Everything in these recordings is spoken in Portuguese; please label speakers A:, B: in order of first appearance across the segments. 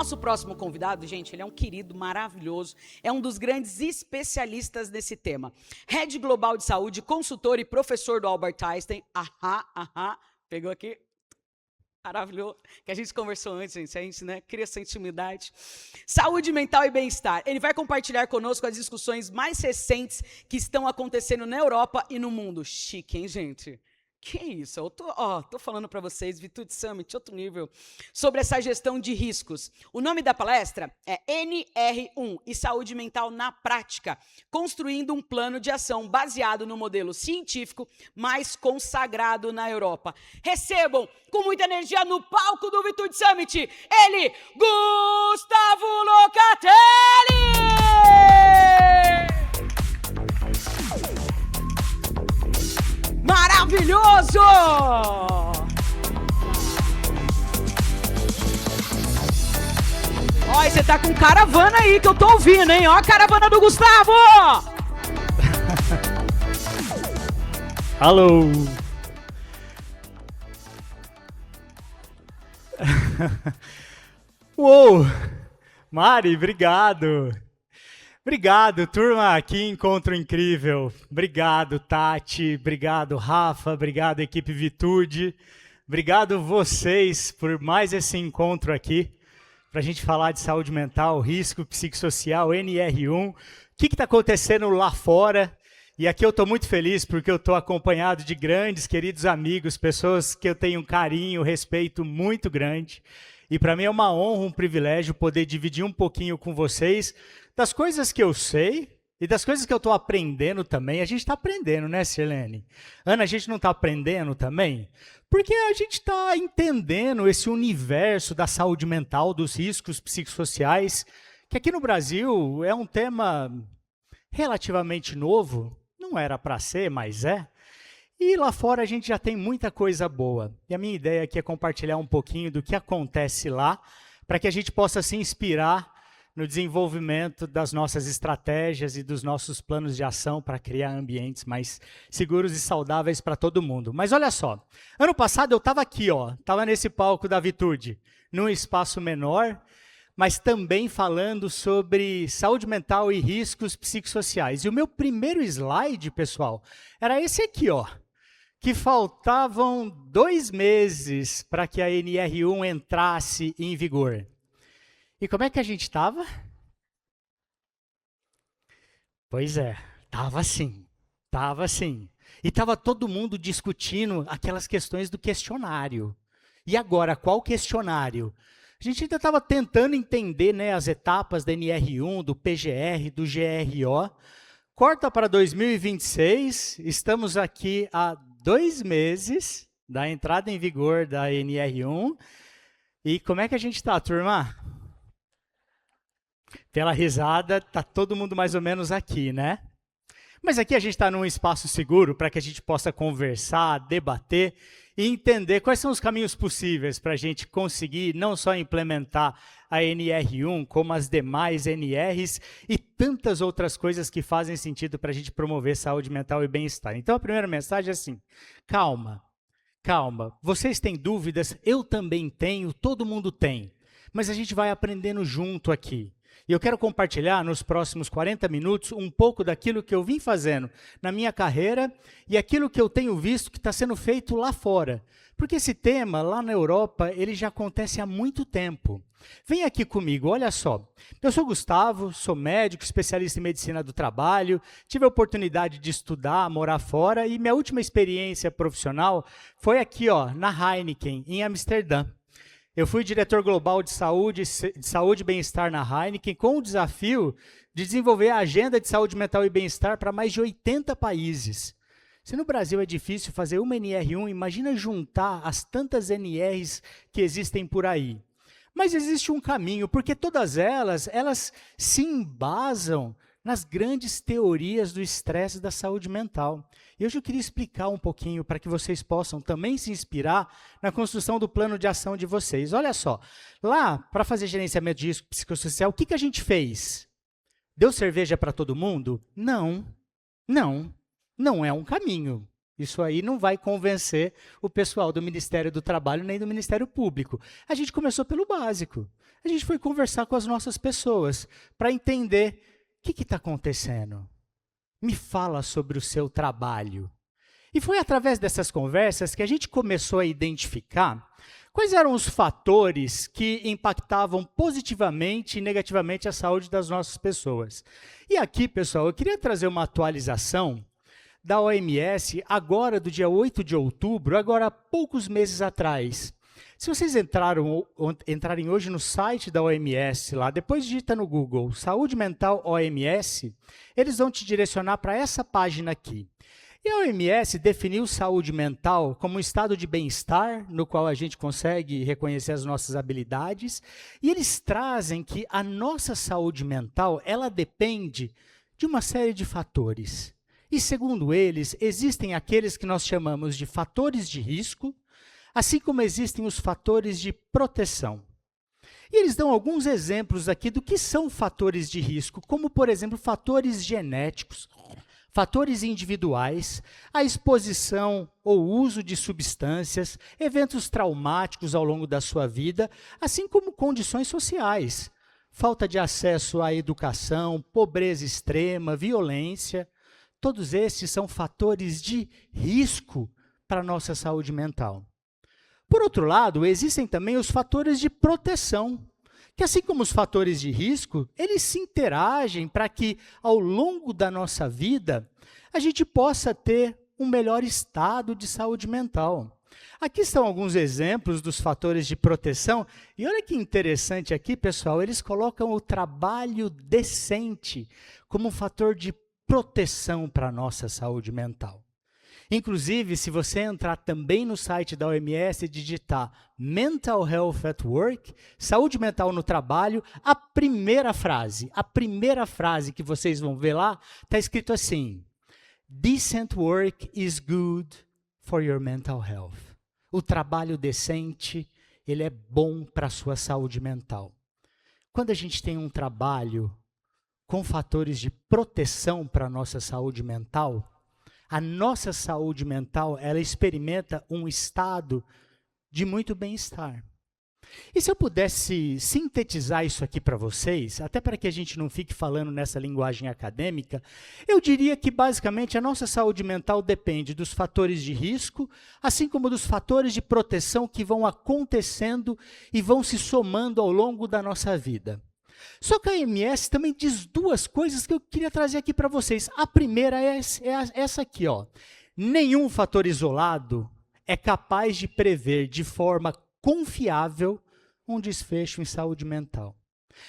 A: nosso próximo convidado, gente, ele é um querido, maravilhoso, é um dos grandes especialistas nesse tema. Head Global de Saúde, consultor e professor do Albert Einstein. Pegou aqui? Maravilhoso, que a gente conversou antes, gente, a gente, né, cria essa intimidade. Saúde mental e bem-estar. Ele vai compartilhar conosco as discussões mais recentes que estão acontecendo na Europa e no mundo. Chique, hein, gente? Que isso? Eu tô falando para vocês, Vitude Summit, outro nível, sobre essa gestão de riscos. O nome da palestra é NR1 e Saúde Mental na Prática, construindo um plano de ação baseado no modelo científico mais consagrado na Europa. Recebam com muita energia no palco do Vitude Summit, ele, Gustavo Locatelli! Maravilhoso! Ó, e você tá com caravana aí que eu tô ouvindo, hein? Ó a caravana do Gustavo!
B: Alô! Uou! Mari, obrigado! Obrigado, turma, que encontro incrível. Obrigado, Tati, obrigado, Rafa, obrigado, equipe Vitude. Obrigado vocês por mais esse encontro aqui, para a gente falar de saúde mental, risco psicossocial, NR1, o que está acontecendo lá fora. E aqui eu estou muito feliz porque eu estou acompanhado de grandes, queridos amigos, pessoas que eu tenho um carinho, respeito muito grande. E para mim é uma honra, um privilégio poder dividir um pouquinho com vocês das coisas que eu sei e das coisas que eu estou aprendendo também. A gente está aprendendo, né, Sirlene? Ana, a gente não está aprendendo também? Porque a gente está entendendo esse universo da saúde mental, dos riscos psicossociais, que aqui no Brasil é um tema relativamente novo. Não era para ser, mas é. E lá fora a gente já tem muita coisa boa. E a minha ideia aqui é compartilhar um pouquinho do que acontece lá, para que a gente possa se inspirar no desenvolvimento das nossas estratégias e dos nossos planos de ação para criar ambientes mais seguros e saudáveis para todo mundo. Mas olha só, ano passado eu estava aqui, estava nesse palco da Vitude, num espaço menor, mas também falando sobre saúde mental e riscos psicossociais. E o meu primeiro slide, pessoal, era esse aqui, que faltavam 2 meses para que a NR1 entrasse em vigor. E como é que a gente estava? Pois é, estava assim. E estava todo mundo discutindo aquelas questões do questionário. E agora, qual questionário? A gente ainda estava tentando entender, né, as etapas da NR1, do PGR, do GRO. Corta para 2026, estamos aqui há 2 meses da entrada em vigor da NR1. E como é que a gente está, turma? Pela risada, está todo mundo mais ou menos aqui, né? Mas aqui a gente está num espaço seguro para que a gente possa conversar, debater e entender quais são os caminhos possíveis para a gente conseguir não só implementar a NR1, como as demais NRs e tantas outras coisas que fazem sentido para a gente promover saúde mental e bem-estar. Então, a primeira mensagem é assim, calma, vocês têm dúvidas, eu também tenho, todo mundo tem, mas a gente vai aprendendo junto aqui. E eu quero compartilhar nos próximos 40 minutos um pouco daquilo que eu vim fazendo na minha carreira e aquilo que eu tenho visto que está sendo feito lá fora. Porque esse tema, lá na Europa, ele já acontece há muito tempo. Vem aqui comigo, olha só. Eu sou Gustavo, sou médico, especialista em medicina do trabalho, tive a oportunidade de estudar, morar fora e minha última experiência profissional foi aqui, na Heineken, em Amsterdã. Eu fui diretor global de saúde e bem-estar na Heineken, com o desafio de desenvolver a agenda de saúde mental e bem-estar para mais de 80 países. Se no Brasil é difícil fazer uma NR1, imagina juntar as tantas NRs que existem por aí. Mas existe um caminho, porque todas elas se embasam nas grandes teorias do estresse e da saúde mental. E hoje eu queria explicar um pouquinho para que vocês possam também se inspirar na construção do plano de ação de vocês. Olha só, lá, para fazer gerenciamento de risco psicossocial, o que a gente fez? Deu cerveja para todo mundo? Não é um caminho. Isso aí não vai convencer o pessoal do Ministério do Trabalho nem do Ministério Público. A gente começou pelo básico. A gente foi conversar com as nossas pessoas para entender o que está acontecendo. Me fala sobre o seu trabalho. E foi através dessas conversas que a gente começou a identificar quais eram os fatores que impactavam positivamente e negativamente a saúde das nossas pessoas. E aqui, pessoal, eu queria trazer uma atualização da OMS, agora do dia 8 de outubro, agora há poucos meses atrás. Se vocês entrarem hoje no site da OMS, lá, depois digita no Google, Saúde Mental OMS, eles vão te direcionar para essa página aqui. E a OMS definiu saúde mental como um estado de bem-estar, no qual a gente consegue reconhecer as nossas habilidades, e eles trazem que a nossa saúde mental, ela depende de uma série de fatores. E, segundo eles, existem aqueles que nós chamamos de fatores de risco, assim como existem os fatores de proteção. E eles dão alguns exemplos aqui do que são fatores de risco, como, por exemplo, fatores genéticos, fatores individuais, a exposição ou uso de substâncias, eventos traumáticos ao longo da sua vida, assim como condições sociais, falta de acesso à educação, pobreza extrema, violência. Todos esses são fatores de risco para a nossa saúde mental. Por outro lado, existem também os fatores de proteção, que assim como os fatores de risco, eles se interagem para que, ao longo da nossa vida, a gente possa ter um melhor estado de saúde mental. Aqui estão alguns exemplos dos fatores de proteção, e olha que interessante aqui, pessoal, eles colocam o trabalho decente como um fator de proteção para a nossa saúde mental. Inclusive, se você entrar também no site da OMS e digitar Mental Health at Work, saúde mental no trabalho, a primeira frase que vocês vão ver lá, está escrito assim: Decent work is good for your mental health. O trabalho decente, ele é bom para a sua saúde mental. Quando a gente tem um trabalho com fatores de proteção para a nossa saúde mental, a nossa saúde mental, ela experimenta um estado de muito bem-estar. E se eu pudesse sintetizar isso aqui para vocês, até para que a gente não fique falando nessa linguagem acadêmica, eu diria que, basicamente, a nossa saúde mental depende dos fatores de risco, assim como dos fatores de proteção que vão acontecendo e vão se somando ao longo da nossa vida. Só que a OMS também diz duas coisas que eu queria trazer aqui para vocês. A primeira é essa aqui, ó. Nenhum fator isolado é capaz de prever de forma confiável um desfecho em saúde mental.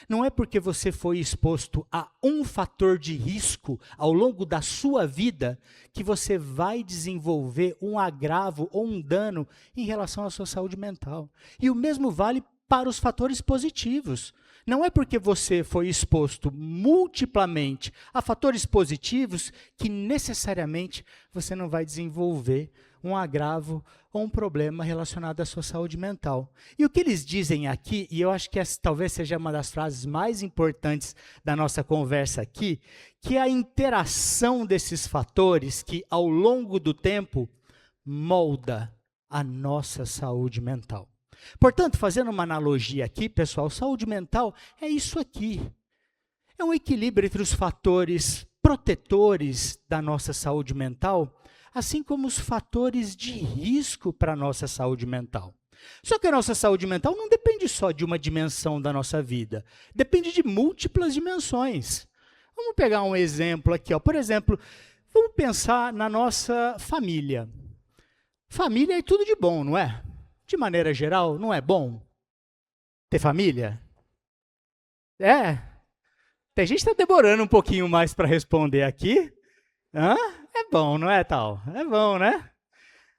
B: Não é porque você foi exposto a um fator de risco ao longo da sua vida que você vai desenvolver um agravo ou um dano em relação à sua saúde mental. E o mesmo vale para os fatores positivos. Não é porque você foi exposto multiplamente a fatores positivos que necessariamente você não vai desenvolver um agravo ou um problema relacionado à sua saúde mental. E o que eles dizem aqui, e eu acho que essa talvez seja uma das frases mais importantes da nossa conversa aqui, que é a interação desses fatores que, ao longo do tempo, molda a nossa saúde mental. Portanto, fazendo uma analogia aqui, pessoal, saúde mental é isso aqui. É um equilíbrio entre os fatores protetores da nossa saúde mental, assim como os fatores de risco para a nossa saúde mental. Só que a nossa saúde mental não depende só de uma dimensão da nossa vida, depende de múltiplas dimensões. Vamos pegar um exemplo aqui, ó. Por exemplo, vamos pensar na nossa família. Família é tudo de bom, não é? De maneira geral, não é bom ter família? É. Tem gente que está demorando um pouquinho mais para responder aqui. Hã? É bom, não é tal? É bom, né?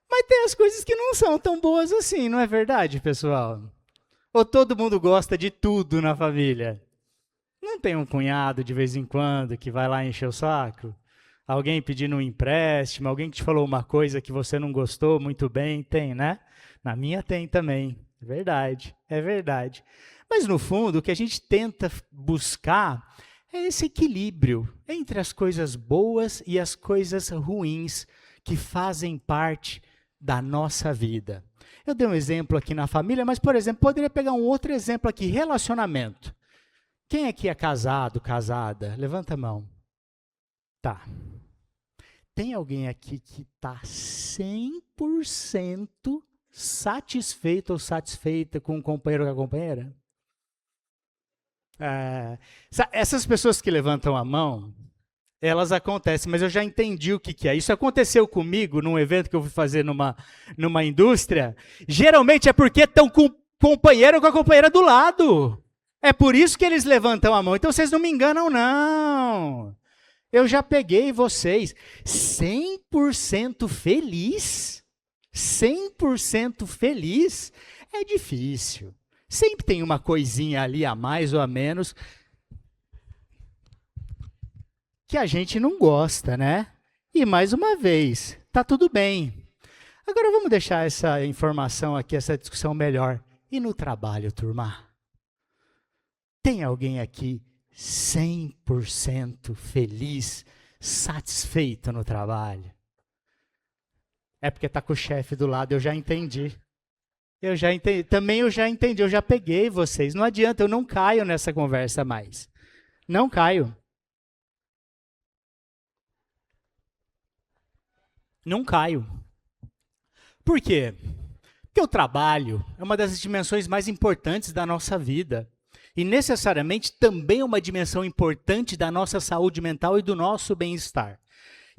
B: Mas tem as coisas que não são tão boas assim, não é verdade, pessoal? Ou todo mundo gosta de tudo na família? Não tem um cunhado de vez em quando que vai lá encher o saco? Alguém pedindo um empréstimo, alguém que te falou uma coisa que você não gostou muito bem? Tem, né? Na minha tem também, é verdade, é verdade. Mas, no fundo, o que a gente tenta buscar é esse equilíbrio entre as coisas boas e as coisas ruins que fazem parte da nossa vida. Eu dei um exemplo aqui na família, mas, por exemplo, poderia pegar um outro exemplo aqui, relacionamento. Quem aqui é casado, casada? Levanta a mão. Tá. Tem alguém aqui que está 100% satisfeito ou satisfeita com o companheiro ou com a companheira? Essas pessoas que levantam a mão, elas acontecem, mas eu já entendi o que é. Isso aconteceu comigo num evento que eu fui fazer numa indústria. Geralmente é porque estão com o companheiro ou com a companheira do lado. É por isso que eles levantam a mão. Então vocês não me enganam, não. Eu já peguei vocês 100% feliz. 100% feliz é difícil. Sempre tem uma coisinha ali a mais ou a menos que a gente não gosta, né? E mais uma vez, tá tudo bem. Agora vamos deixar essa informação aqui, essa discussão melhor. E no trabalho, turma? Tem alguém aqui 100% feliz, satisfeito no trabalho? É porque tá com o chefe do lado, eu já entendi. Também eu já entendi, eu já peguei vocês. Não adianta, eu não caio nessa conversa mais. Não caio. Não caio. Por quê? Porque o trabalho é uma das dimensões mais importantes da nossa vida. E necessariamente também é uma dimensão importante da nossa saúde mental e do nosso bem-estar.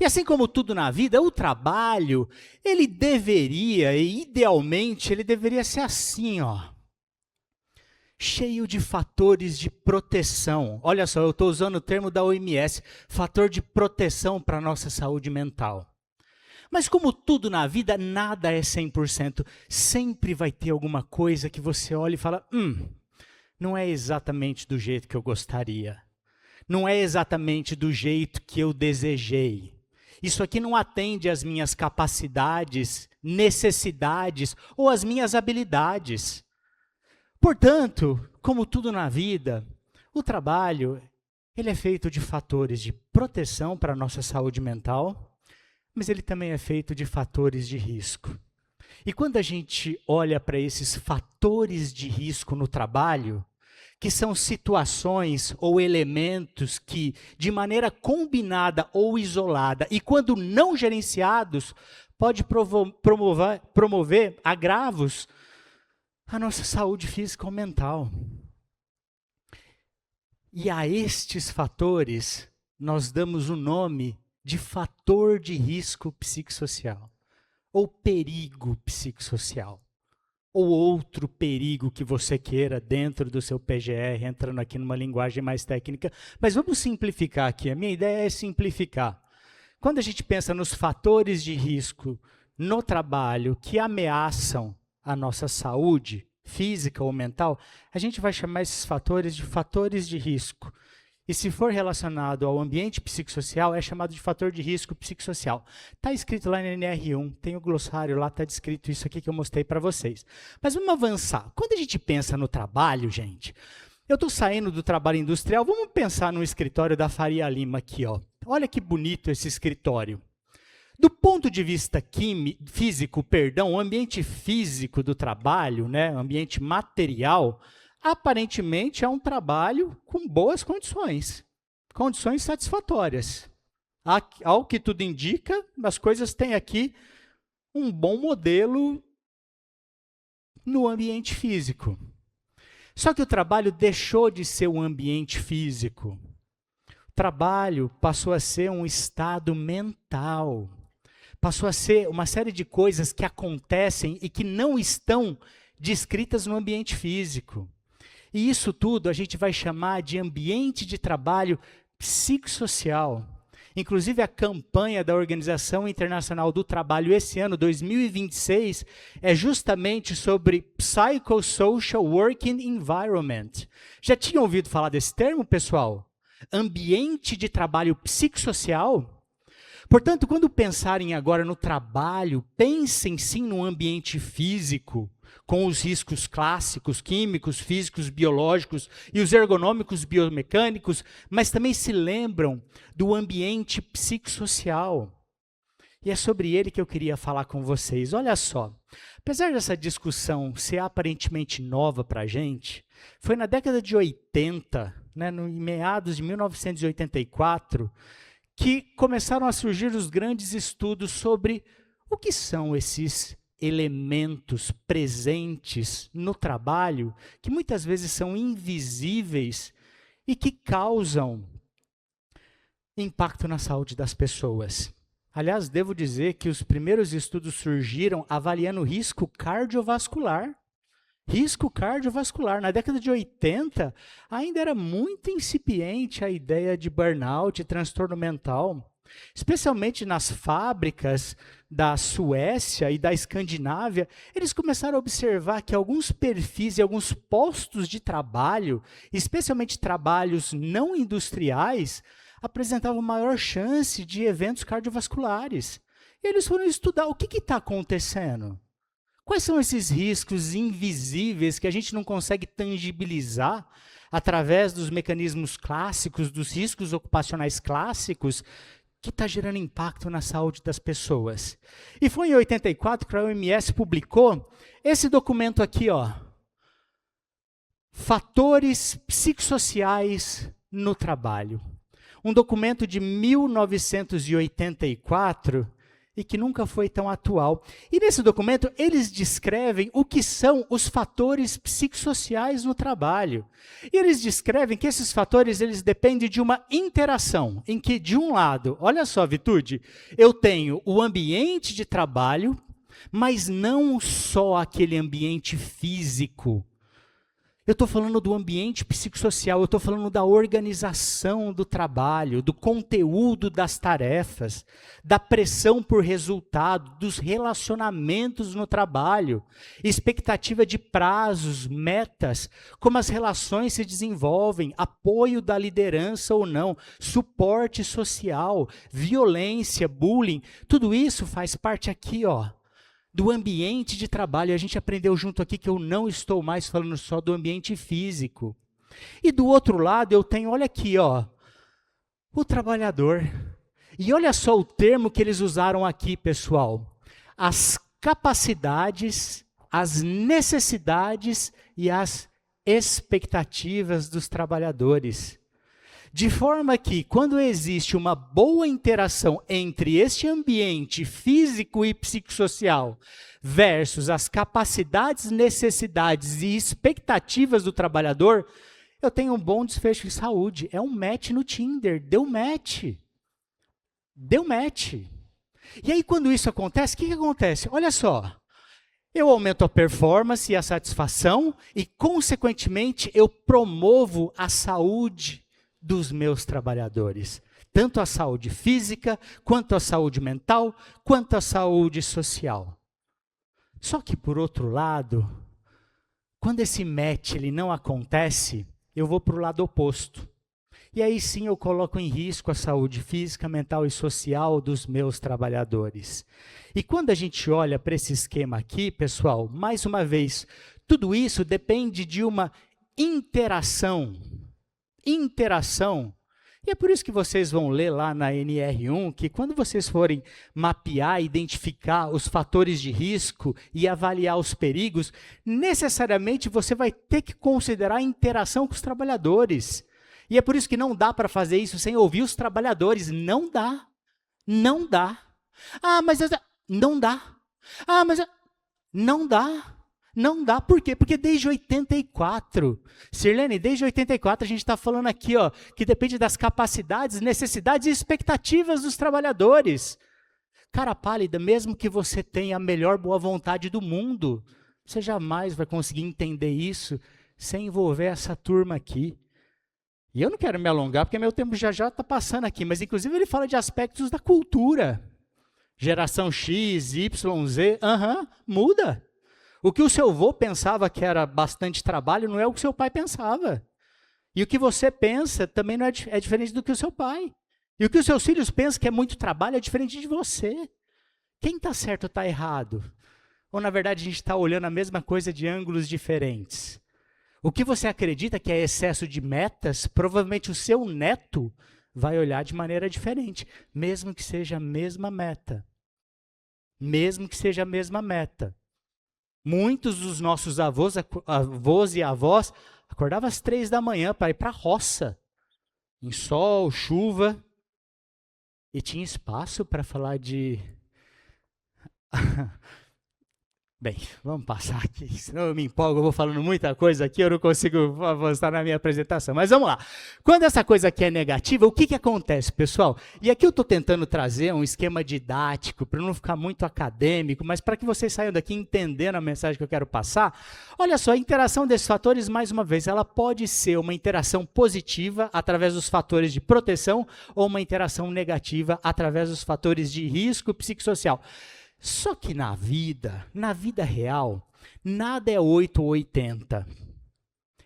B: E assim como tudo na vida, o trabalho, ele deveria, e idealmente, ele deveria ser assim, ó. Cheio de fatores de proteção. Olha só, eu estou usando o termo da OMS, fator de proteção para a nossa saúde mental. Mas como tudo na vida, nada é 100%. Sempre vai ter alguma coisa que você olha e fala, não é exatamente do jeito que eu gostaria. Não é exatamente do jeito que eu desejei. Isso aqui não atende às minhas capacidades, necessidades ou às minhas habilidades. Portanto, como tudo na vida, o trabalho, ele é feito de fatores de proteção para a nossa saúde mental, mas ele também é feito de fatores de risco. E quando a gente olha para esses fatores de risco no trabalho, que são situações ou elementos que, de maneira combinada ou isolada, e quando não gerenciados, pode promover agravos à nossa saúde física ou mental. E a estes fatores, nós damos o nome de fator de risco psicossocial, ou perigo psicossocial. Ou outro perigo que você queira dentro do seu PGR, entrando aqui numa linguagem mais técnica. Mas vamos simplificar aqui. A minha ideia é simplificar. Quando a gente pensa nos fatores de risco no trabalho que ameaçam a nossa saúde física ou mental, a gente vai chamar esses fatores de fatores de risco. E se for relacionado ao ambiente psicossocial, é chamado de fator de risco psicossocial. Está escrito lá no NR1, tem o glossário lá, está descrito isso aqui que eu mostrei para vocês. Mas vamos avançar. Quando a gente pensa no trabalho, gente, eu estou saindo do trabalho industrial, vamos pensar no escritório da Faria Lima aqui, ó. Olha que bonito esse escritório. Do ponto de vista físico, o ambiente físico do trabalho, né, ambiente material, aparentemente é um trabalho com boas condições satisfatórias. Ao que tudo indica, as coisas têm aqui um bom modelo no ambiente físico. Só que o trabalho deixou de ser um ambiente físico. O trabalho passou a ser um estado mental. Passou a ser uma série de coisas que acontecem e que não estão descritas no ambiente físico. E isso tudo a gente vai chamar de ambiente de trabalho psicossocial. Inclusive, a campanha da Organização Internacional do Trabalho esse ano, 2026, é justamente sobre Psychosocial Working Environment. Já tinham ouvido falar desse termo, pessoal? Ambiente de trabalho psicossocial? Portanto, quando pensarem agora no trabalho, pensem sim no ambiente físico, com os riscos clássicos, químicos, físicos, biológicos e os ergonômicos biomecânicos, mas também se lembram do ambiente psicossocial. E é sobre ele que eu queria falar com vocês. Olha só, apesar dessa discussão ser aparentemente nova para a gente, foi na década de 80, né, no meados de 1984, que começaram a surgir os grandes estudos sobre o que são esses elementos presentes no trabalho, que muitas vezes são invisíveis e que causam impacto na saúde das pessoas. Aliás, devo dizer que os primeiros estudos surgiram avaliando risco cardiovascular. Risco cardiovascular. Na década de 80, ainda era muito incipiente a ideia de burnout e transtorno mental, especialmente nas fábricas da Suécia e da Escandinávia. Eles começaram a observar que alguns perfis e alguns postos de trabalho, especialmente trabalhos não industriais, apresentavam maior chance de eventos cardiovasculares. E eles foram estudar o que está acontecendo. Quais são esses riscos invisíveis que a gente não consegue tangibilizar através dos mecanismos clássicos, dos riscos ocupacionais clássicos, que está gerando impacto na saúde das pessoas? E foi em 84 que a OMS publicou esse documento aqui, ó, Fatores Psicossociais no Trabalho. Um documento de 1984 e que nunca foi tão atual. E nesse documento, eles descrevem o que são os fatores psicossociais no trabalho. E eles descrevem que esses fatores eles dependem de uma interação, em que, de um lado, olha só, Vitude, eu tenho o ambiente de trabalho, mas não só aquele ambiente físico. Eu estou falando do ambiente psicossocial, eu estou falando da organização do trabalho, do conteúdo das tarefas, da pressão por resultado, dos relacionamentos no trabalho, expectativa de prazos, metas, como as relações se desenvolvem, apoio da liderança ou não, suporte social, violência, bullying, tudo isso faz parte aqui, ó, do ambiente de trabalho. A gente aprendeu junto aqui que eu não estou mais falando só do ambiente físico. E do outro lado eu tenho, olha aqui, ó, o trabalhador. E olha só o termo que eles usaram aqui, pessoal. As capacidades, as necessidades e as expectativas dos trabalhadores. De forma que, quando existe uma boa interação entre este ambiente físico e psicossocial versus as capacidades, necessidades e expectativas do trabalhador, eu tenho um bom desfecho de saúde. É um match no Tinder, deu match. Deu match. E aí, quando isso acontece, o que acontece? Olha só, eu aumento a performance e a satisfação e, consequentemente, eu promovo a saúde dos meus trabalhadores, tanto a saúde física, quanto a saúde mental, quanto a saúde social. Só que, por outro lado, quando esse match ele não acontece, eu vou para o lado oposto. E aí sim eu coloco em risco a saúde física, mental e social dos meus trabalhadores. E quando a gente olha para esse esquema aqui, pessoal, mais uma vez, tudo isso depende de uma interação. E é por isso que vocês vão ler lá na NR1 que quando vocês forem mapear, identificar os fatores de risco e avaliar os perigos, necessariamente você vai ter que considerar a interação com os trabalhadores. E é por isso que não dá para fazer isso sem ouvir os trabalhadores. Não dá. Não dá. Ah, mas não dá. Ah, mas não dá. Não dá, por quê? Porque desde 84, Sirlene, desde 84 a gente está falando aqui, ó, que depende das capacidades, necessidades e expectativas dos trabalhadores. Cara pálida, mesmo que você tenha a melhor boa vontade do mundo, você jamais vai conseguir entender isso sem envolver essa turma aqui. E eu não quero me alongar, porque meu tempo já está passando aqui, mas inclusive ele fala de aspectos da cultura. Geração X, Y, Z, muda. O que o seu avô pensava que era bastante trabalho não é o que seu pai pensava. E o que você pensa também não é diferente do que o seu pai. E o que os seus filhos pensam que é muito trabalho é diferente de você. Quem está certo ou está errado? Ou, na verdade, a gente está olhando a mesma coisa de ângulos diferentes? O que você acredita que é excesso de metas, provavelmente o seu neto vai olhar de maneira diferente, mesmo que seja a mesma meta. mesmo que seja a mesma meta. Muitos dos nossos avós e avós acordavam às 3 da manhã para ir para a roça, em sol, chuva, e tinha espaço para falar de... Bem, vamos passar aqui, senão eu me empolgo, eu vou falando muita coisa aqui, eu não consigo avançar na minha apresentação. Mas vamos lá. Quando essa coisa aqui é negativa, o que acontece, pessoal? E aqui eu estou tentando trazer um esquema didático, para não ficar muito acadêmico, mas para que vocês saiam daqui entendendo a mensagem que eu quero passar. Olha só, a interação desses fatores, mais uma vez, ela pode ser uma interação positiva através dos fatores de proteção ou uma interação negativa através dos fatores de risco psicossocial. Só que na vida real, nada é 8 ou 80.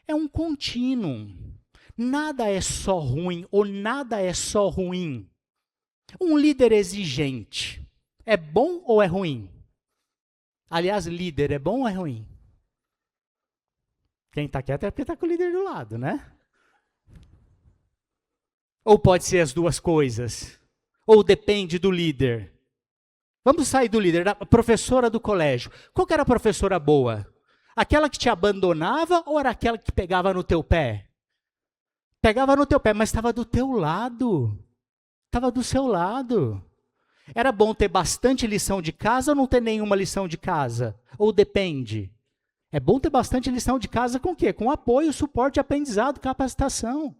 B: É um contínuo. Nada é só ruim ou nada é só ruim. Um líder exigente é bom ou é ruim? Aliás, líder é bom ou é ruim? Quem está quieto é porque está com o líder do lado, né? Ou pode ser as duas coisas? Ou depende do líder? Vamos sair do líder, da professora do colégio. Qual que era a professora boa? Aquela que te abandonava ou era aquela que pegava no teu pé? Pegava no teu pé, mas estava do teu lado. Estava do seu lado. Era bom ter bastante lição de casa ou não ter nenhuma lição de casa? Ou depende? É bom ter bastante lição de casa com o quê? Com apoio, suporte, aprendizado, capacitação.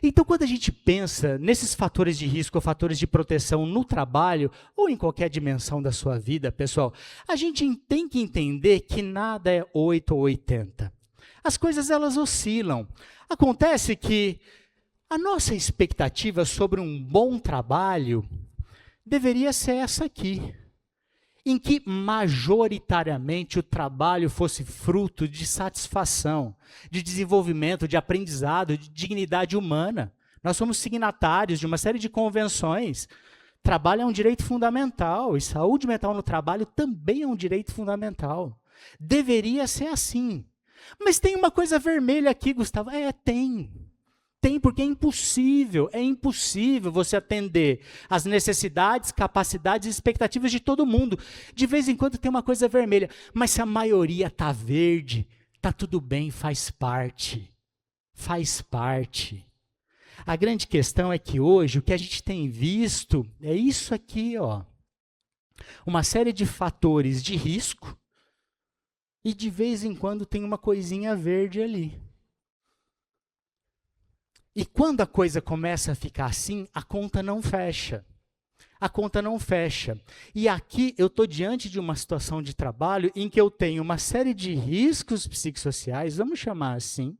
B: Então, quando a gente pensa nesses fatores de risco ou fatores de proteção no trabalho ou em qualquer dimensão da sua vida, pessoal, a gente tem que entender que nada é 8 ou 80. As coisas, elas oscilam. Acontece que a nossa expectativa sobre um bom trabalho deveria ser essa aqui, em que majoritariamente o trabalho fosse fruto de satisfação, de desenvolvimento, de aprendizado, de dignidade humana. Nós somos signatários de uma série de convenções. Trabalho é um direito fundamental e saúde mental no trabalho também é um direito fundamental. Deveria ser assim. Mas tem uma coisa vermelha aqui, Gustavo. Tem. Tem, porque é impossível você atender às necessidades, capacidades e expectativas de todo mundo. De vez em quando tem uma coisa vermelha, mas se a maioria está verde, está tudo bem, faz parte. Faz parte. A grande questão é que hoje o que a gente tem visto é isso aqui, ó. Uma série de fatores de risco e de vez em quando tem uma coisinha verde ali. E quando a coisa começa a ficar assim, a conta não fecha. A conta não fecha. E aqui eu estou diante de uma situação de trabalho em que eu tenho uma série de riscos psicossociais, vamos chamar assim.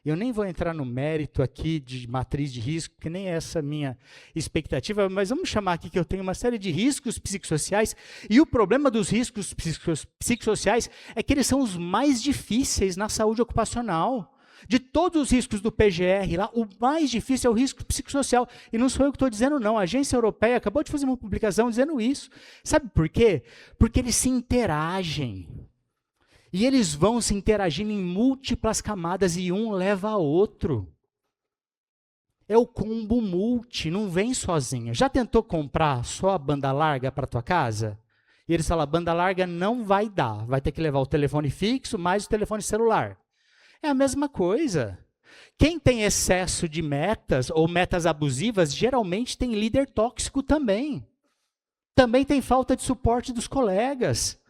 B: Eu nem vou entrar no mérito aqui de matriz de risco, porque nem essa é a minha expectativa, mas vamos chamar aqui que eu tenho uma série de riscos psicossociais, e o problema dos riscos psicossociais é que eles são os mais difíceis na saúde ocupacional. De todos os riscos do PGR lá, o mais difícil é o risco psicossocial. E não sou eu que estou dizendo, não. A agência europeia acabou de fazer uma publicação dizendo isso. Sabe por quê? Porque eles se interagem. E eles vão se interagindo em múltiplas camadas e um leva a outro. É o combo multi, não vem sozinho. Já tentou comprar só a banda larga para a tua casa? E eles falam, a banda larga não vai dar. Vai ter que levar o telefone fixo mais o telefone celular. É a mesma coisa. Quem tem excesso de metas ou metas abusivas, geralmente tem líder tóxico também. Também tem falta de suporte dos colegas.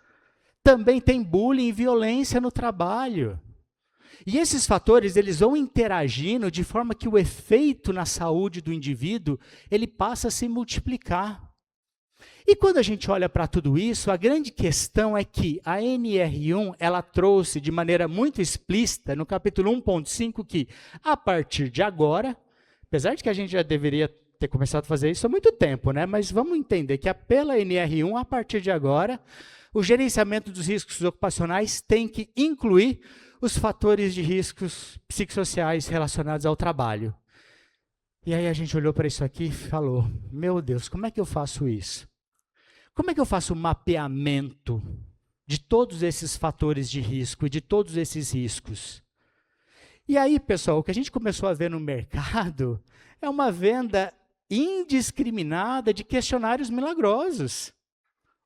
B: Também tem bullying e violência no trabalho. E esses fatores, eles vão interagindo de forma que o efeito na saúde do indivíduo, ele passa a se multiplicar. E quando a gente olha para tudo isso, a grande questão é que a NR1, ela trouxe de maneira muito explícita, no capítulo 1.5, que a partir de agora, apesar de que a gente já deveria ter começado a fazer isso há muito tempo, né? Mas vamos entender que pela NR1, a partir de agora, o gerenciamento dos riscos ocupacionais tem que incluir os fatores de riscos psicossociais relacionados ao trabalho. E aí a gente olhou para isso aqui e falou, meu Deus, como é que eu faço isso? Como é que eu faço o mapeamento de todos esses fatores de risco e de todos esses riscos? E aí, pessoal, o que a gente começou a ver no mercado é uma venda indiscriminada de questionários milagrosos.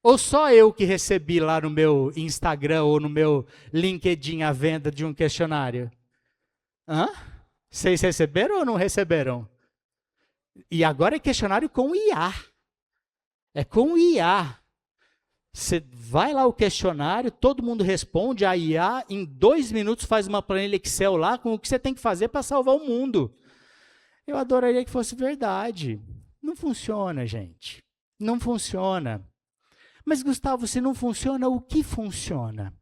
B: Ou só eu que recebi lá no meu Instagram ou no meu LinkedIn a venda de um questionário? Hã? Vocês receberam ou não receberam? E agora é questionário com IA. É com IA. Você vai lá o questionário, todo mundo responde, a IA em 2 minutos faz uma planilha Excel lá com o que você tem que fazer para salvar o mundo. Eu adoraria que fosse verdade. Não funciona, gente. Não funciona. Mas, Gustavo, se não funciona, o que funciona?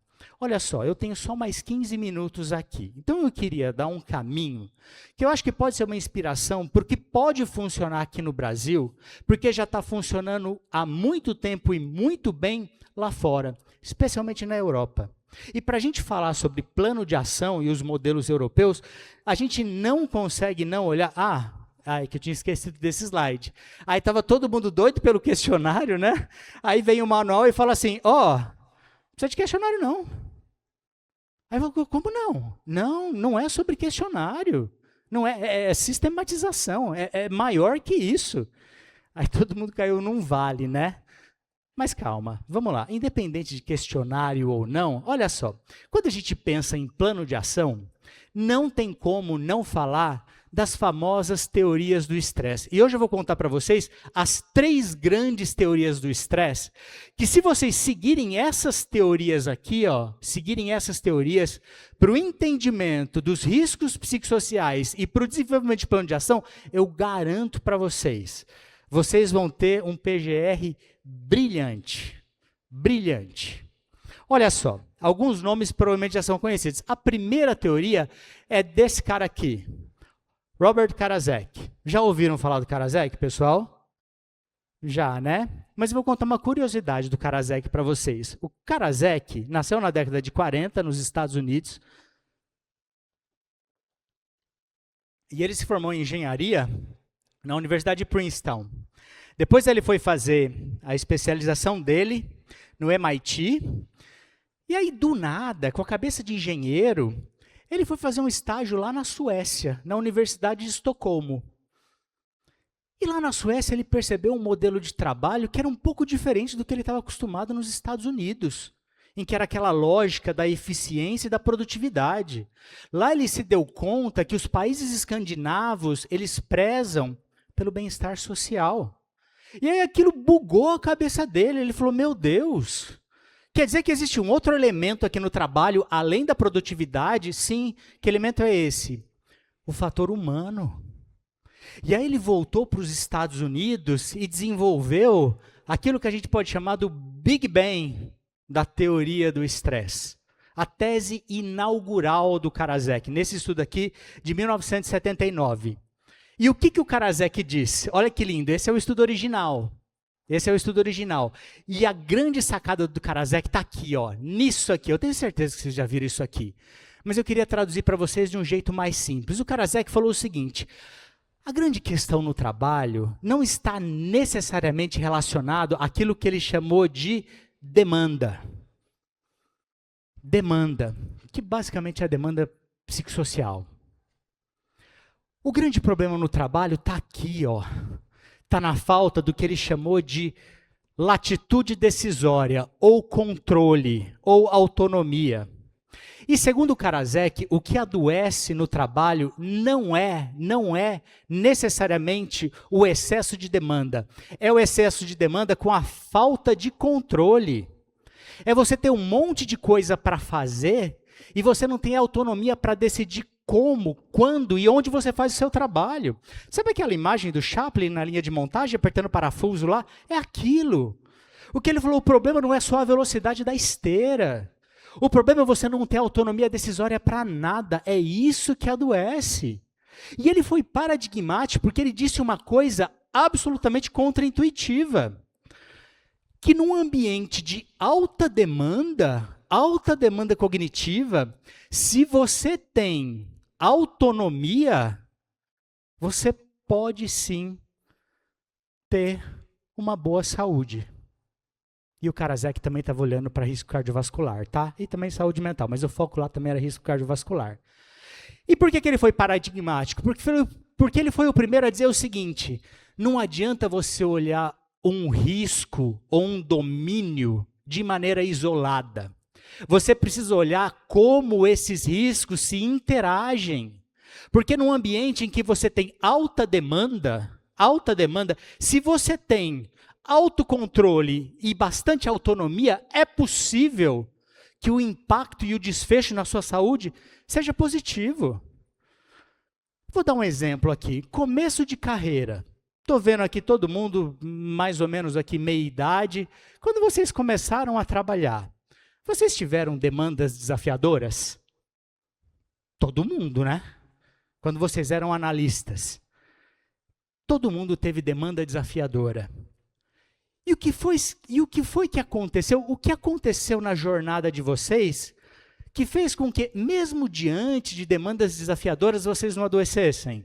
B: Olha só, eu tenho só mais 15 minutos aqui. Então, eu queria dar um caminho que eu acho que pode ser uma inspiração, porque pode funcionar aqui no Brasil, porque já está funcionando há muito tempo e muito bem lá fora, especialmente na Europa. E para a gente falar sobre plano de ação e os modelos europeus, a gente não consegue não olhar... que eu tinha esquecido desse slide. Aí estava todo mundo doido pelo questionário, né? Aí vem o manual e fala assim, não precisa de questionário não. Aí eu falo, como não? Não é sobre questionário. Não é sistematização, é maior que isso. Aí todo mundo caiu num vale, né? Mas calma, vamos lá. Independente de questionário ou não, olha só. Quando a gente pensa em plano de ação, não tem como não falar das famosas teorias do estresse. E hoje eu vou contar para vocês as 3 grandes teorias do estresse, que se vocês seguirem essas teorias aqui, seguirem essas teorias para o entendimento dos riscos psicossociais e para o desenvolvimento de plano de ação, eu garanto para vocês, vocês vão ter um PGR brilhante. Brilhante. Olha só, alguns nomes provavelmente já são conhecidos. A primeira teoria é desse cara aqui, Robert Karasek. Já ouviram falar do Karasek, pessoal? Já, né? Mas eu vou contar uma curiosidade do Karasek para vocês. O Karasek nasceu na década de 40 nos Estados Unidos. E ele se formou em engenharia na Universidade de Princeton. Depois ele foi fazer a especialização dele no MIT. E aí, do nada, com a cabeça de engenheiro, ele foi fazer um estágio lá na Suécia, na Universidade de Estocolmo. E lá na Suécia ele percebeu um modelo de trabalho que era um pouco diferente do que ele estava acostumado nos Estados Unidos, em que era aquela lógica da eficiência e da produtividade. Lá ele se deu conta que os países escandinavos, eles prezam pelo bem-estar social. E aí aquilo bugou a cabeça dele, ele falou, meu Deus... Quer dizer que existe um outro elemento aqui no trabalho, além da produtividade? Sim, que elemento é esse? O fator humano. E aí ele voltou para os Estados Unidos e desenvolveu aquilo que a gente pode chamar do Big Bang da teoria do estresse. A tese inaugural do Karasek, nesse estudo aqui de 1979. E o que o Karasek disse? Olha que lindo, esse é o estudo original. Esse é o estudo original. E a grande sacada do Karasek está aqui, nisso aqui. Eu tenho certeza que vocês já viram isso aqui. Mas eu queria traduzir para vocês de um jeito mais simples. O Karasek falou o seguinte, a grande questão no trabalho não está necessariamente relacionado àquilo que ele chamou de demanda. Demanda, que basicamente é a demanda psicossocial. O grande problema no trabalho está aqui, está na falta do que ele chamou de latitude decisória, ou controle, ou autonomia. E segundo o Karasek, o que adoece no trabalho não é necessariamente o excesso de demanda. É o excesso de demanda com a falta de controle. É você ter um monte de coisa para fazer e você não tem autonomia para decidir como, quando e onde você faz o seu trabalho. Sabe aquela imagem do Chaplin na linha de montagem, apertando parafuso lá? É aquilo. O que ele falou, o problema não é só a velocidade da esteira. O problema é você não ter autonomia decisória para nada. É isso que adoece. E ele foi paradigmático porque ele disse uma coisa absolutamente contraintuitiva. Que num ambiente de alta demanda cognitiva, se você tem autonomia, você pode sim ter uma boa saúde. E o Karasek também estava olhando para risco cardiovascular, tá? E também saúde mental, mas o foco lá também era risco cardiovascular. E por que ele foi paradigmático? Porque ele foi o primeiro a dizer o seguinte, não adianta você olhar um risco ou um domínio de maneira isolada. Você precisa olhar como esses riscos se interagem. Porque num ambiente em que você tem alta demanda, se você tem autocontrole e bastante autonomia, é possível que o impacto e o desfecho na sua saúde seja positivo. Vou dar um exemplo aqui. Começo de carreira. Estou vendo aqui todo mundo, mais ou menos aqui, meia idade. Quando vocês começaram a trabalhar, vocês tiveram demandas desafiadoras? Todo mundo, né? Quando vocês eram analistas. Todo mundo teve demanda desafiadora. E o que foi que aconteceu? O que aconteceu na jornada de vocês que fez com que, mesmo diante de demandas desafiadoras, vocês não adoecessem?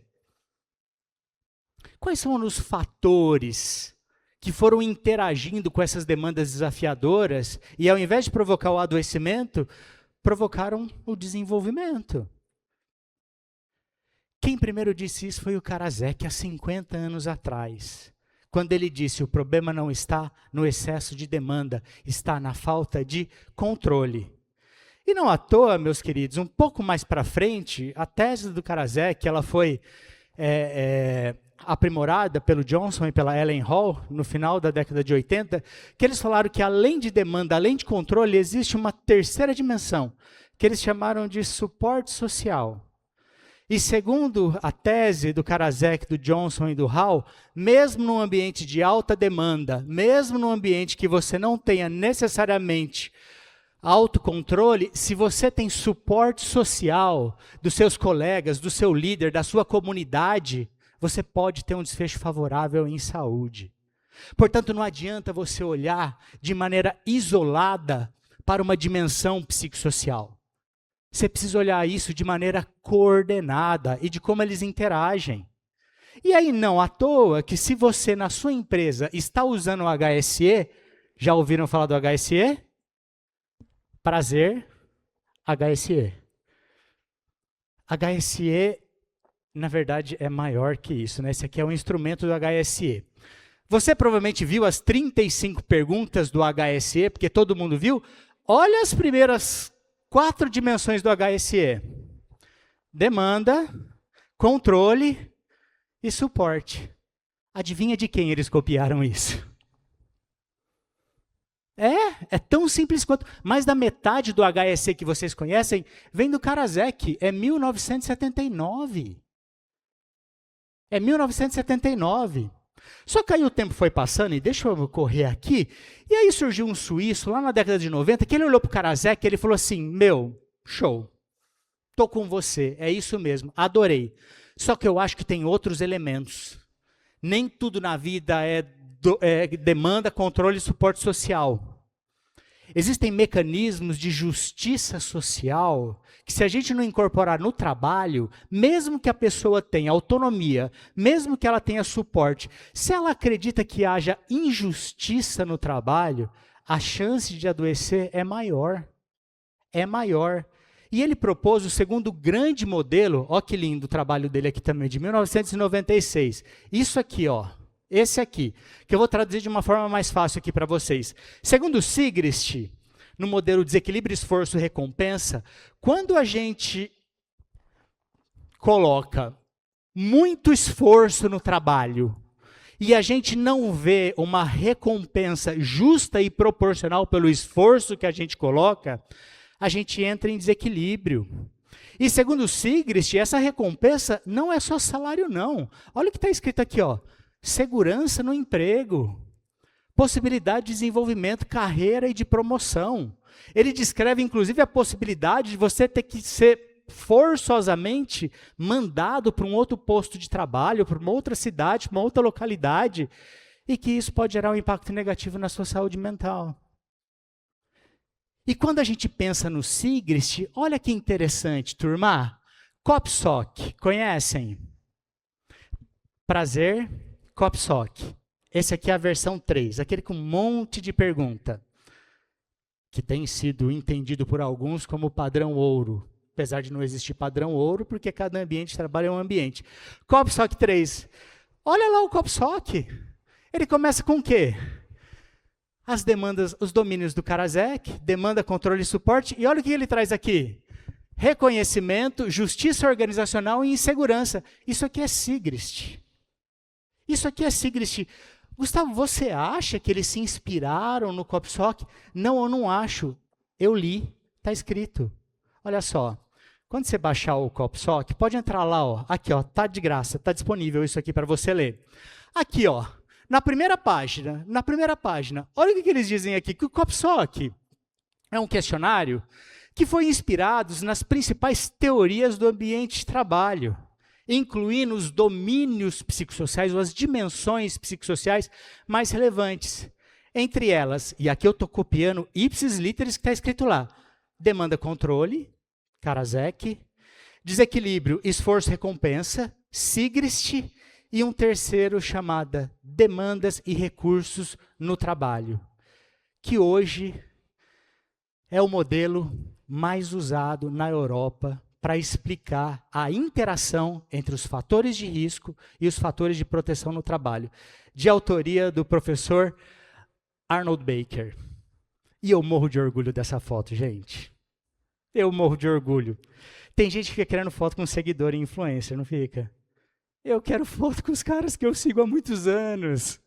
B: Quais são os fatores que foram interagindo com essas demandas desafiadoras e, ao invés de provocar o adoecimento, provocaram o desenvolvimento? Quem primeiro disse isso foi o Karasek, há 50 anos atrás. Quando ele disse, o problema não está no excesso de demanda, está na falta de controle. E não à toa, meus queridos, um pouco mais para frente, a tese do Karasek, ela foi aprimorada pelo Johnson e pela Ellen Hall, no final da década de 80, que eles falaram que além de demanda, além de controle, existe uma terceira dimensão, que eles chamaram de suporte social. E segundo a tese do Karasek, do Johnson e do Hall, mesmo num ambiente de alta demanda, mesmo num ambiente que você não tenha necessariamente autocontrole, se você tem suporte social dos seus colegas, do seu líder, da sua comunidade, você pode ter um desfecho favorável em saúde. Portanto, não adianta você olhar de maneira isolada para uma dimensão psicossocial. Você precisa olhar isso de maneira coordenada e de como eles interagem. E aí, não à toa que se você, na sua empresa, está usando o HSE, já ouviram falar do HSE? Prazer, HSE. HSE, na verdade, é maior que isso, né? Esse aqui é um instrumento do HSE. Você provavelmente viu as 35 perguntas do HSE, porque todo mundo viu. Olha as primeiras 4 dimensões do HSE. Demanda, controle e suporte. Adivinha de quem eles copiaram isso? É tão simples quanto... Mais da metade do HSE que vocês conhecem vem do Karasek, é 1979. É 1979. Só que aí o tempo foi passando, e deixa eu correr aqui, e aí surgiu um suíço, lá na década de 90, que ele olhou para o Karasek e ele falou assim, meu, show, estou com você, é isso mesmo, adorei. Só que eu acho que tem outros elementos. Nem tudo na vida é demanda, controle e suporte social. Existem mecanismos de justiça social que, se a gente não incorporar no trabalho, mesmo que a pessoa tenha autonomia, mesmo que ela tenha suporte, se ela acredita que haja injustiça no trabalho, a chance de adoecer é maior. É maior. E ele propôs o segundo grande modelo, ó que lindo o trabalho dele aqui também, de 1996. Isso aqui, ó. Esse aqui, que eu vou traduzir de uma forma mais fácil aqui para vocês. Segundo Sigrist, no modelo desequilíbrio, esforço, recompensa, quando a gente coloca muito esforço no trabalho e a gente não vê uma recompensa justa e proporcional pelo esforço que a gente coloca, a gente entra em desequilíbrio. E segundo Sigrist, essa recompensa não é só salário, não. Olha o que está escrito aqui, ó. Segurança no emprego, possibilidade de desenvolvimento, carreira e de promoção. Ele descreve, inclusive, a possibilidade de você ter que ser forçosamente mandado para um outro posto de trabalho, para uma outra cidade, para uma outra localidade, e que isso pode gerar um impacto negativo na sua saúde mental. E quando a gente pensa no Sigrist, olha que interessante, turma. COPSOC, conhecem? Prazer, COPSOC. Esse aqui é a versão 3, aquele com um monte de pergunta, que tem sido entendido por alguns como padrão ouro, apesar de não existir padrão ouro, porque cada ambiente de trabalho é um ambiente. COPSOC 3. Olha lá o COPSOC. Ele começa com o quê? As demandas, os domínios do Karasek, demanda, controle e suporte. E olha o que ele traz aqui. Reconhecimento, justiça organizacional e insegurança. Isso aqui é Sigrist. Isso aqui é Sigrist. Gustavo, você acha que eles se inspiraram no COPSOC? Não, eu não acho. Eu li, está escrito. Olha só, quando você baixar o COPSOC, pode entrar lá, ó. Aqui, ó, tá de graça, tá disponível isso aqui para você ler. Aqui, ó, na primeira página, olha o que eles dizem aqui, que o COPSOC é um questionário que foi inspirado nas principais teorias do ambiente de trabalho, incluindo os domínios psicossociais ou as dimensões psicossociais mais relevantes. Entre elas, e aqui eu estou copiando ipsis literis que está escrito lá, demanda-controle, Karasek, desequilíbrio, esforço-recompensa, Sigrist, e um terceiro chamada demandas e recursos no trabalho, que hoje é o modelo mais usado na Europa para explicar a interação entre os fatores de risco e os fatores de proteção no trabalho, de autoria do professor Arnold Baker. E eu morro de orgulho dessa foto, gente. Eu morro de orgulho. Tem gente que fica querendo foto com seguidor e influencer, não fica? Eu quero foto com os caras que eu sigo há muitos anos.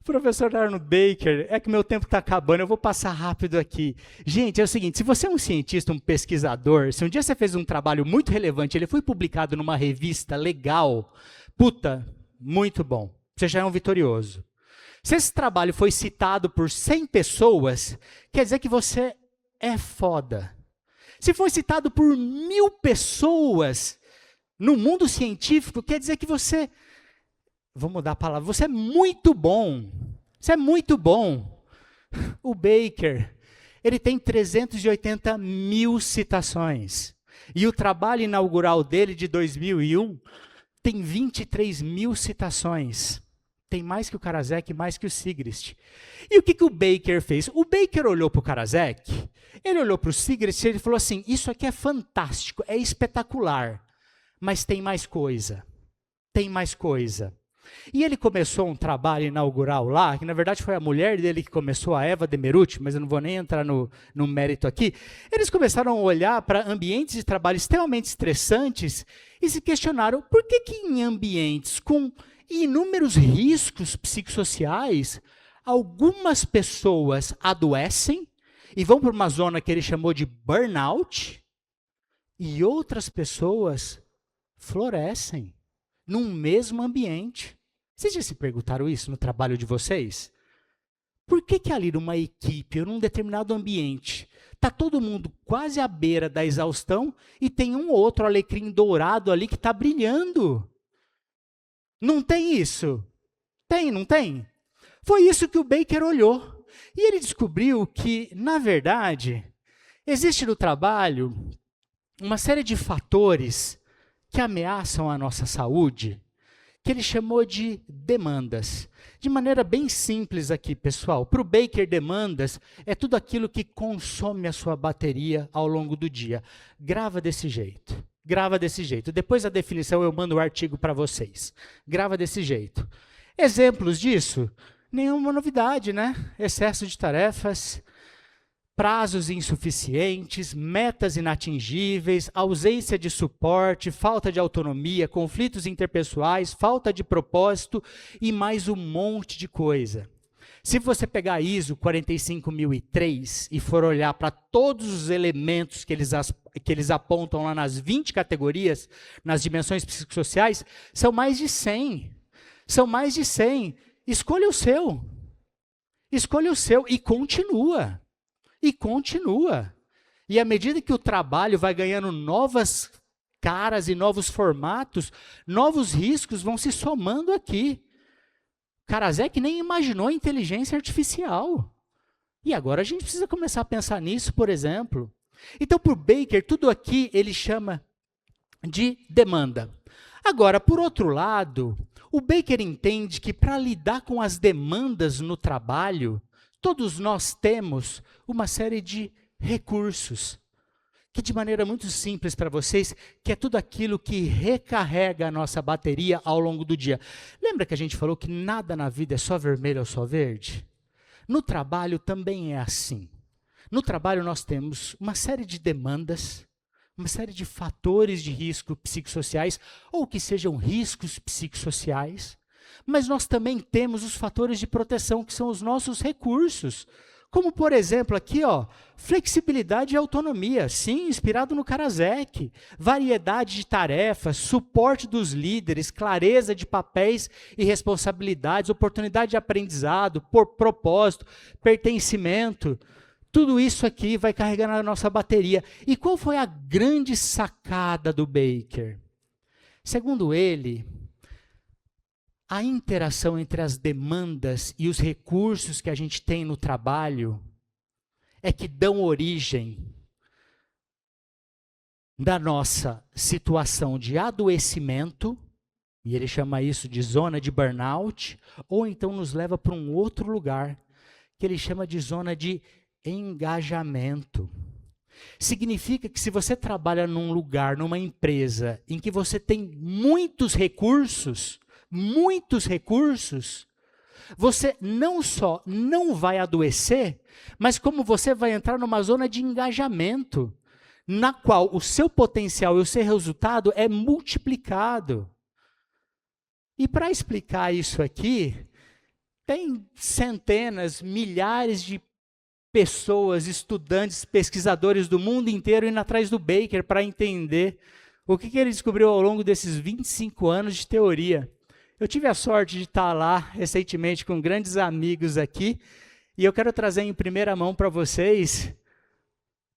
B: Professor Arnold Baker, é que meu tempo está acabando, eu vou passar rápido aqui. Gente, é o seguinte, se você é um cientista, um pesquisador, se um dia você fez um trabalho muito relevante, ele foi publicado numa revista legal, puta, muito bom. Você já é um vitorioso. Se esse trabalho foi citado por 100 pessoas, quer dizer que você é foda. Se foi citado por 1000 pessoas no mundo científico, quer dizer que você... Vou mudar a palavra. Você é muito bom. Você é muito bom. O Baker, ele tem 380 mil citações. E o trabalho inaugural dele, de 2001, tem 23 mil citações. Tem mais que o Karasek, mais que o Sigrist. E o que o Baker fez? O Baker olhou para o Karasek, ele olhou para o Sigrist e ele falou assim, isso aqui é fantástico, é espetacular, mas tem mais coisa. Tem mais coisa. E ele começou um trabalho inaugural lá, que na verdade foi a mulher dele que começou, a Eva Demerucci, mas eu não vou nem entrar no mérito aqui. Eles começaram a olhar para ambientes de trabalho extremamente estressantes e se questionaram por que em ambientes com inúmeros riscos psicossociais, algumas pessoas adoecem e vão para uma zona que ele chamou de burnout e outras pessoas florescem num mesmo ambiente. Vocês já se perguntaram isso no trabalho de vocês? Por que ali numa equipe, ou num determinado ambiente, está todo mundo quase à beira da exaustão e tem um ou outro alecrim dourado ali que está brilhando? Não tem isso? Tem, não tem? Foi isso que o Baker olhou. E ele descobriu que, na verdade, existe no trabalho uma série de fatores que ameaçam a nossa saúde, que ele chamou de demandas. De maneira bem simples aqui, pessoal, para o Baker, demandas é tudo aquilo que consome a sua bateria ao longo do dia. Grava desse jeito. Grava desse jeito. Depois da definição eu mando o artigo para vocês. Grava desse jeito. Exemplos disso? Nenhuma novidade, né? Excesso de tarefas, prazos insuficientes, metas inatingíveis, ausência de suporte, falta de autonomia, conflitos interpessoais, falta de propósito e mais um monte de coisa. Se você pegar a ISO 45003 e for olhar para todos os elementos que eles apontam lá nas 20 categorias, nas dimensões psicossociais, são mais de 100. São mais de 100. Escolha o seu. Escolha o seu e continua. E continua. E à medida que o trabalho vai ganhando novas caras e novos formatos, novos riscos vão se somando aqui. Karasek nem imaginou a inteligência artificial. E agora a gente precisa começar a pensar nisso, por exemplo. Então, por Baker, tudo aqui ele chama de demanda. Agora, por outro lado, o Baker entende que para lidar com as demandas no trabalho, todos nós temos uma série de recursos. que de maneira muito simples para vocês, que é tudo aquilo que recarrega a nossa bateria ao longo do dia. Lembra que a gente falou que nada na vida é só vermelho ou só verde? No trabalho também é assim. No trabalho nós temos uma série de demandas, uma série de fatores de risco psicossociais, ou que sejam riscos psicossociais, mas nós também temos os fatores de proteção, que são os nossos recursos. Como, por exemplo, aqui, ó, flexibilidade e autonomia, sim, inspirado no Karasek, variedade de tarefas, suporte dos líderes, clareza de papéis e responsabilidades, oportunidade de aprendizado, por propósito, pertencimento. Tudo isso aqui vai carregar na nossa bateria. E qual foi a grande sacada do Baker? Segundo ele, a interação entre as demandas e os recursos que a gente tem no trabalho é que dão origem da nossa situação de adoecimento, e ele chama isso de zona de burnout, ou então nos leva para um outro lugar, que ele chama de zona de engajamento. Significa que se você trabalha num lugar, numa empresa, em que você tem muitos recursos, você não só não vai adoecer, mas como você vai entrar numa zona de engajamento, na qual o seu potencial e o seu resultado é multiplicado. E para explicar isso aqui, tem centenas, milhares de pessoas, estudantes, pesquisadores do mundo inteiro indo atrás do Baker para entender o que ele descobriu ao longo desses 25 anos de teoria. Eu tive a sorte de estar lá recentemente com grandes amigos aqui, e eu quero trazer em primeira mão para vocês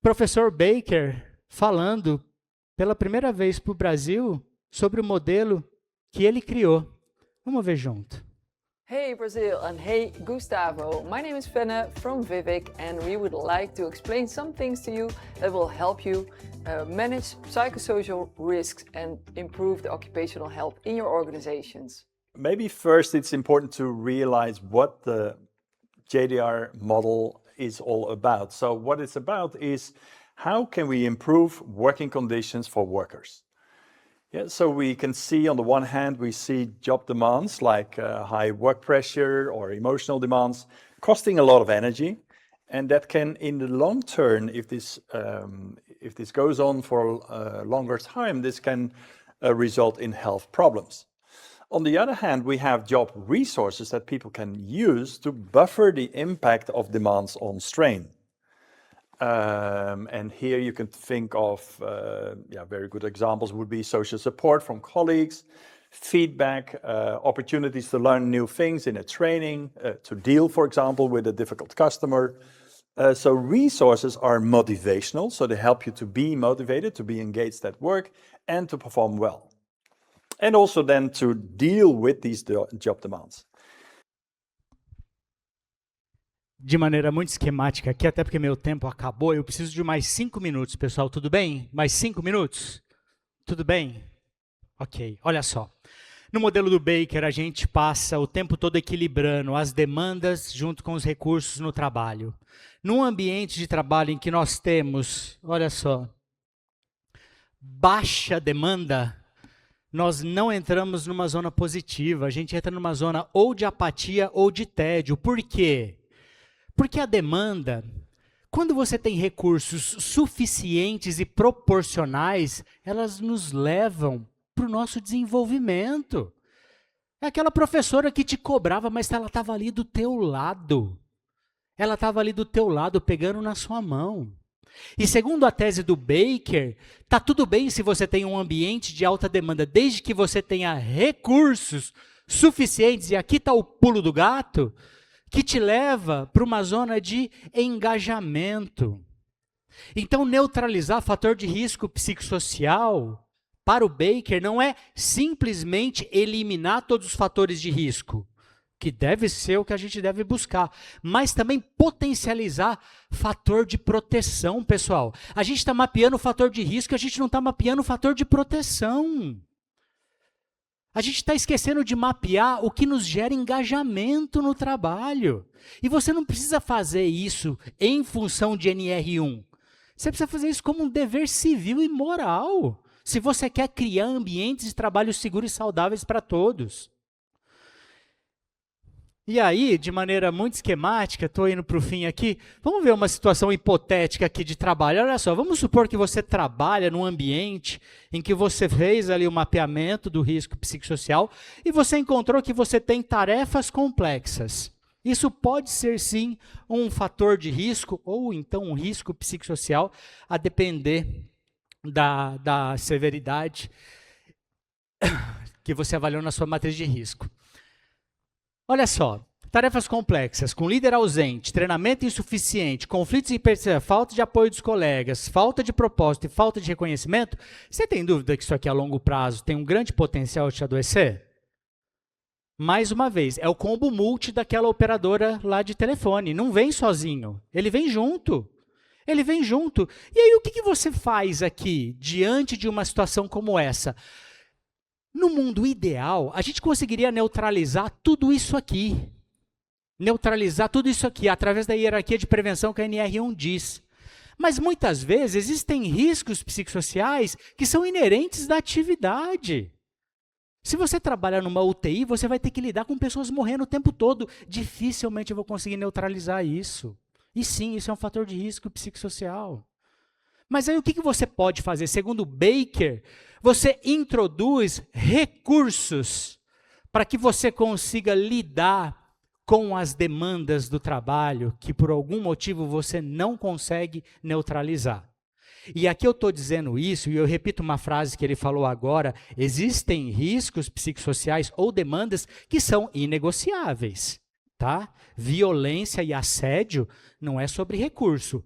B: professor Baker falando pela primeira vez para o Brasil sobre o modelo que ele criou. Vamos ver junto.
C: Hey Brazil and hey Gustavo, my name is Fenne from Vivek and we would like to explain some things to you that will help you manage psychosocial risks and improve the occupational health in your organizations.
D: Maybe first it's important to realize what the JDR model is all about. So what it's about is how can we improve working conditions for workers? Yeah, so we can see on the one hand, we see job demands like high work pressure or emotional demands costing a lot of energy. And that can, in the long term, if this goes on for a longer time, this can result in health problems. On the other hand, we have job resources that people can use to buffer the impact of demands on strain. And here you can think of very good examples would be social support from colleagues, feedback, opportunities to learn new things in a training, to deal, for example, with a difficult customer. So resources are motivational, so they help you to be motivated, to be engaged at work, and to perform well. And also then to deal with these job demands.
B: De maneira muito esquemática aqui, até porque meu tempo acabou, eu preciso de mais 5 minutos, pessoal, tudo bem? Mais 5 minutos? Tudo bem? Ok, olha só. No modelo do Baker, a gente passa o tempo todo equilibrando as demandas junto com os recursos no trabalho. Num ambiente de trabalho em que nós temos, olha só, baixa demanda, nós não entramos numa zona positiva, a gente entra numa zona ou de apatia ou de tédio. Por quê? Porque a demanda, quando você tem recursos suficientes e proporcionais, elas nos levam para o nosso desenvolvimento. É aquela professora que te cobrava, mas ela estava ali do teu lado. Ela estava ali do teu lado, pegando na sua mão. E segundo a tese do Baker, tá tudo bem se você tem um ambiente de alta demanda, desde que você tenha recursos suficientes, e aqui está o pulo do gato, que te leva para uma zona de engajamento. Então, neutralizar fator de risco psicossocial, para o Baker, não é simplesmente eliminar todos os fatores de risco, que deve ser o que a gente deve buscar, mas também potencializar fator de proteção, pessoal. A gente está mapeando o fator de risco, a gente não está mapeando o fator de proteção. A gente está esquecendo de mapear o que nos gera engajamento no trabalho. E você não precisa fazer isso em função de NR1. Você precisa fazer isso como um dever civil e moral, se você quer criar ambientes de trabalho seguros e saudáveis para todos. E aí, de maneira muito esquemática, estou indo para o fim aqui, vamos ver uma situação hipotética aqui de trabalho. Olha só, vamos supor que você trabalha num ambiente em que você fez ali o mapeamento do risco psicossocial e você encontrou que você tem tarefas complexas. Isso pode ser, sim, um fator de risco ou então um risco psicossocial, a depender da severidade que você avaliou na sua matriz de risco. Olha só, tarefas complexas, com líder ausente, treinamento insuficiente, conflitos e falta de apoio dos colegas, falta de propósito e falta de reconhecimento, você tem dúvida que isso aqui a longo prazo tem um grande potencial de te adoecer? Mais uma vez, é o combo multi daquela operadora lá de telefone, não vem sozinho, ele vem junto. Ele vem junto. E aí o que você faz aqui, diante de uma situação como essa? No mundo ideal, a gente conseguiria neutralizar tudo isso aqui. Neutralizar tudo isso aqui através da hierarquia de prevenção que a NR1 diz. Mas muitas vezes existem riscos psicossociais que são inerentes da atividade. Se você trabalha numa UTI, você vai ter que lidar com pessoas morrendo o tempo todo. Dificilmente eu vou conseguir neutralizar isso. E sim, isso é um fator de risco psicossocial. Mas aí o que você pode fazer? Segundo Baker, você introduz recursos para que você consiga lidar com as demandas do trabalho que por algum motivo você não consegue neutralizar. E aqui eu estou dizendo isso, e eu repito uma frase que ele falou agora, existem riscos psicossociais ou demandas que são inegociáveis. Tá? Violência e assédio não é sobre recurso,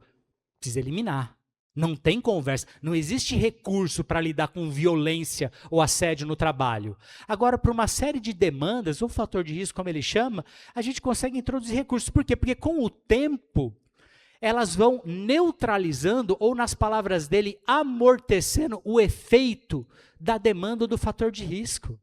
B: precisa eliminar. Não tem conversa, não existe recurso para lidar com violência ou assédio no trabalho. Agora, para uma série de demandas, ou fator de risco, como ele chama, a gente consegue introduzir recursos. Por quê? Porque com o tempo, elas vão neutralizando, ou nas palavras dele, amortecendo o efeito da demanda do fator de risco.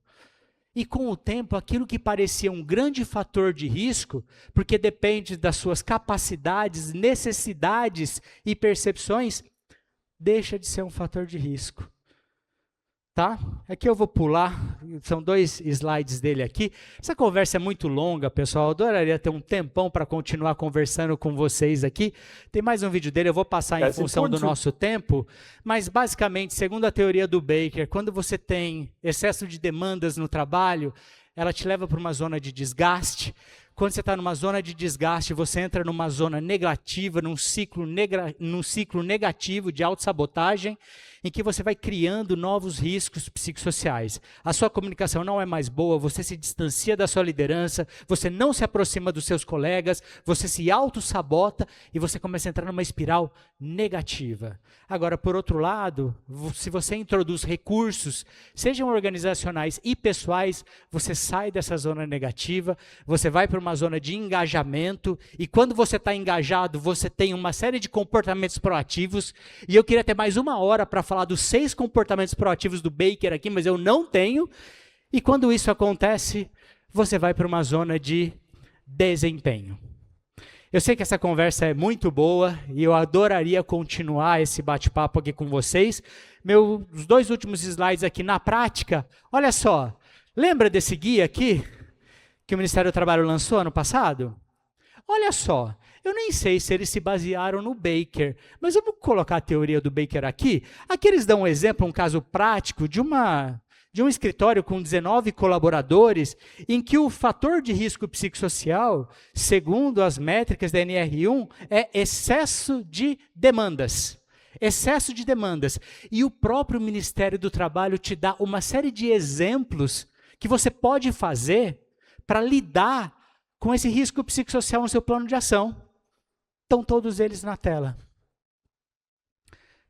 B: E com o tempo, aquilo que parecia um grande fator de risco, porque depende das suas capacidades, necessidades e percepções, deixa de ser um fator de risco. Tá? Aqui eu vou pular, são 2 slides dele aqui. Essa conversa é muito longa, pessoal, eu adoraria ter um tempão para continuar conversando com vocês aqui. Tem mais um vídeo dele, eu vou passar em função do nosso tempo, mas basicamente, segundo a teoria do Baker, quando você tem excesso de demandas no trabalho, ela te leva para uma zona de desgaste. Quando você está numa zona de desgaste, você entra numa zona negativa, num ciclo negativo de autossabotagem, em que você vai criando novos riscos psicossociais. A sua comunicação não é mais boa, você se distancia da sua liderança, você não se aproxima dos seus colegas, você se autossabota e você começa a entrar numa espiral negativa. Agora, por outro lado, se você introduz recursos, sejam organizacionais e pessoais, você sai dessa zona negativa, você vai para uma zona de engajamento, e quando você está engajado, você tem uma série de comportamentos proativos, e eu queria ter mais 1 hora para falar dos 6 comportamentos proativos do Baker aqui, mas eu não tenho, e quando isso acontece, você vai para uma zona de desempenho. Eu sei que essa conversa é muito boa, e eu adoraria continuar esse bate-papo aqui com vocês. Os 2 últimos slides aqui na prática, olha só, lembra desse guia aqui, que o Ministério do Trabalho lançou ano passado? Olha só, eu nem sei se eles se basearam no Baker, mas eu vou colocar a teoria do Baker aqui. Aqui eles dão um exemplo, um caso prático de um escritório com 19 colaboradores, em que o fator de risco psicossocial, segundo as métricas da NR1, é excesso de demandas. Excesso de demandas. E o próprio Ministério do Trabalho te dá uma série de exemplos que você pode fazer para lidar com esse risco psicossocial no seu plano de ação. Estão todos eles na tela.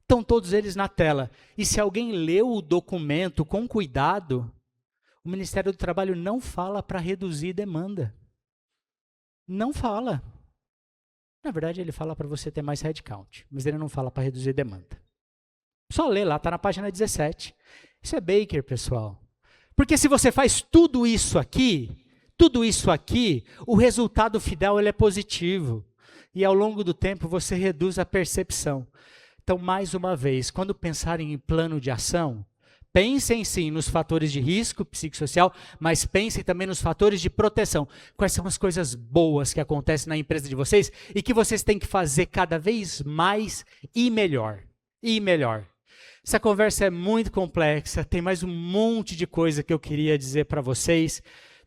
B: Estão todos eles na tela. E se alguém leu o documento com cuidado, o Ministério do Trabalho não fala para reduzir demanda. Não fala. Na verdade, ele fala para você ter mais headcount, mas ele não fala para reduzir demanda. Só lê lá, está na página 17. Isso é Baker, pessoal. Porque se você faz tudo isso aqui, o resultado final ele é positivo. E ao longo do tempo você reduz a percepção. Então, mais uma vez, quando pensarem em plano de ação, pensem sim nos fatores de risco psicossocial, mas pensem também nos fatores de proteção. Quais são as coisas boas que acontecem na empresa de vocês e que vocês têm que fazer cada vez mais e melhor. E melhor. Essa conversa é muito complexa, tem mais um monte de coisa que eu queria dizer para vocês.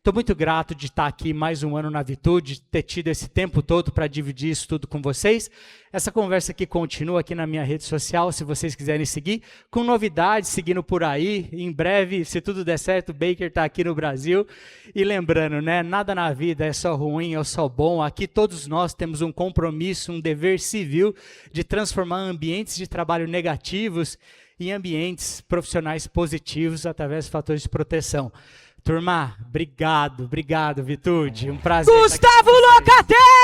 B: Estou muito grato de estar aqui mais um ano na Vitude, de ter tido esse tempo todo para dividir isso tudo com vocês. Essa conversa aqui continua aqui na minha rede social, se vocês quiserem seguir, com novidades, seguindo por aí. Em breve, se tudo der certo, o Baker está aqui no Brasil. E lembrando, né, nada na vida é só ruim ou só bom. Aqui todos nós temos um compromisso, um dever civil de transformar ambientes de trabalho negativos em ambientes profissionais positivos através de fatores de proteção. Turma, obrigado, Vitude. Um prazer.
A: Gustavo Locatelli!